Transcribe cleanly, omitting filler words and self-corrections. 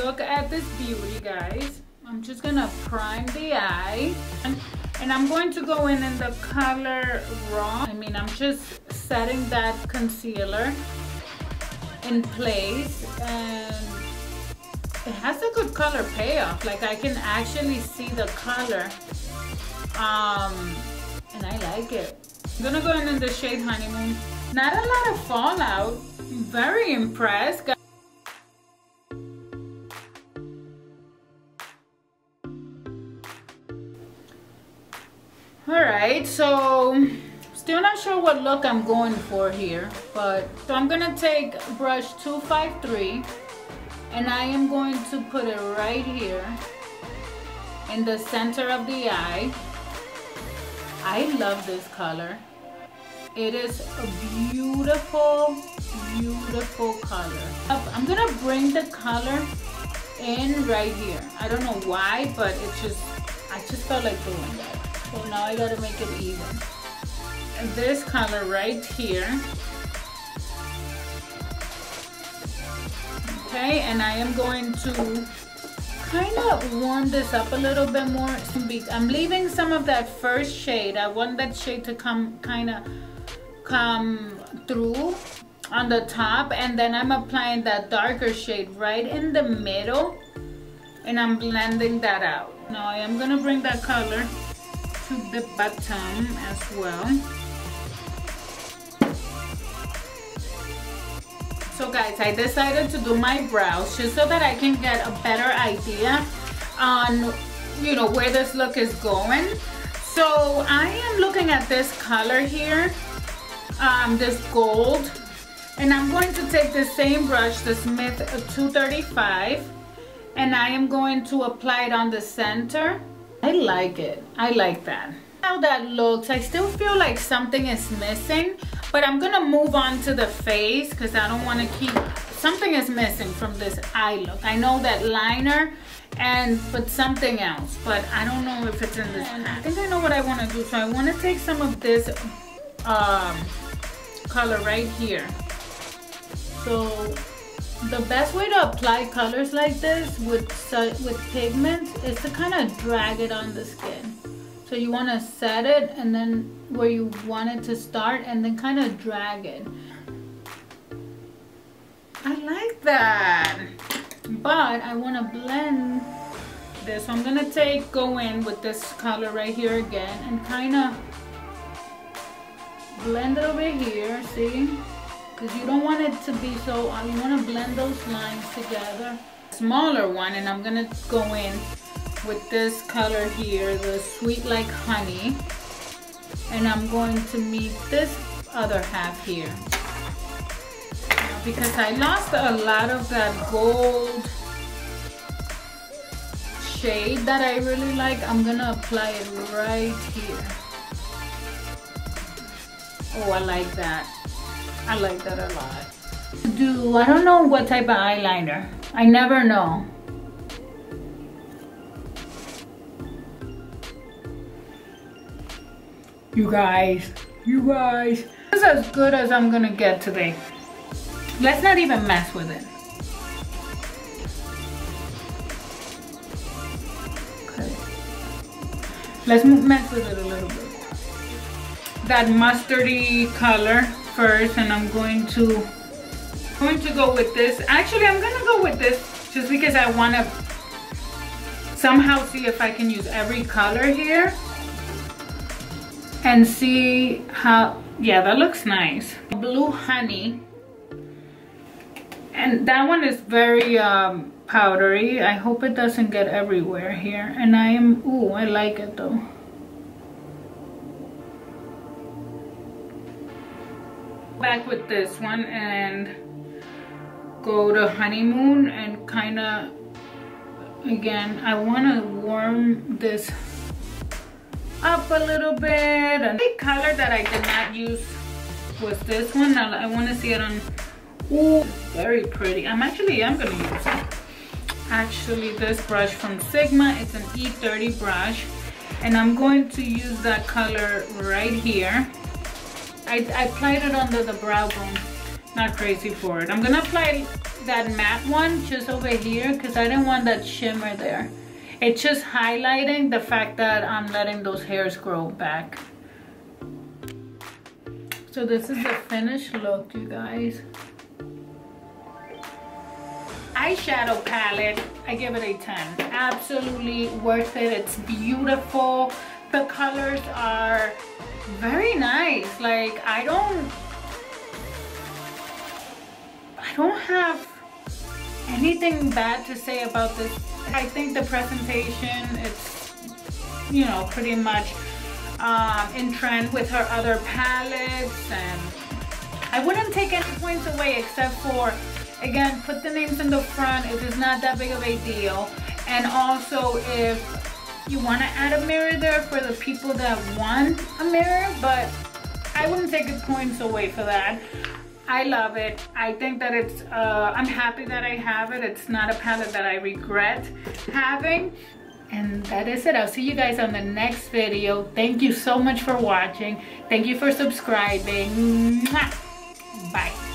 look at this beauty, guys. I'm just gonna prime the eye. And I'm going to go in the color Raw. I'm just setting that concealer in place, and it has a good color payoff. Like, I can actually see the color, and I like it. I'm gonna go in the shade Honeymoon. Not a lot of fallout. I'm very impressed. Alright, so still not sure what look I'm going for here, but so I'm gonna take brush 253 and I am going to put it right here in the center of the eye. I love this color. It is a beautiful, beautiful color. I'm gonna bring the color in right here. I don't know why, but I just felt like doing that. So now I gotta make it even. And this color right here. Okay, and I am going to kind of warm this up a little bit more. I'm leaving some of that first shade. I want that shade to come through on the top, and then I'm applying that darker shade right in the middle, and I'm blending that out. Now I am gonna bring that color to the bottom as well. So guys, I decided to do my brows just so that I can get a better idea on, you know, where this look is going. So I am looking at this color here, this gold, and I'm going to take the same brush, the Smith 235, and I am going to apply it on the center. I like it. I like that. How that looks, I still feel like something is missing, but I'm gonna move on to the face because I don't want to keep, something is missing from this eye look. I know that liner but something else, but I don't know if it's in this pan. I think I know what I want to do. So I want to take some of this color right here. So the best way to apply colors like this with pigments is to kind of drag it on the skin. So you want to set it and then where you want it to start and then kind of drag it. I like that. But I want to blend this. So I'm going to go in with this color right here again and kind of blend it over here, see? Because you don't want it to be so, you want to blend those lines together. Smaller one, and I'm gonna go in with this color here, the Sweet Like Honey. And I'm going to meet this other half here. Now, because I lost a lot of that gold shade that I really like, I'm gonna apply it right here. Oh, I like that. I like that a lot. I don't know what type of eyeliner. I never know. You guys. This is as good as I'm gonna get today. Let's not even mess with it. Okay. Let's mess with it a little bit. That mustardy color first, and I'm going to go with this. Actually, I'm gonna go with this just because I want to somehow see if I can use every color here and see how, yeah, that looks nice. Blue Honey, and that one is very powdery. I hope it doesn't get everywhere here, and I like it though. Back with this one and go to Honeymoon and kind of, again, I want to warm this up a little bit. And the color that I did not use was this one. Now I want to see it on. Ooh, very pretty. I'm gonna use it. Actually, this brush from Sigma, it's an E30 brush, and I'm going to use that color right here. I applied it under the brow bone. Not crazy for it. I'm gonna apply that matte one just over here because I didn't want that shimmer there. It's just highlighting the fact that I'm letting those hairs grow back. So this is the finished look, you guys. Eyeshadow palette, I give it a 10. Absolutely worth it. It's beautiful. The colors are very nice. Like I don't have anything bad to say about this. I think the presentation, it's, you know, pretty much in trend with her other palettes, and I wouldn't take any points away except for, again, put the names in the front if it's not that big of a deal, and also if you want to add a mirror there for the people that want a mirror, but I wouldn't take points away for that. I love it. I think that it's, I'm happy that I have it. It's not a palette that I regret having. And that is it. I'll see you guys on the next video. Thank you so much for watching. Thank you for subscribing. Mwah! Bye.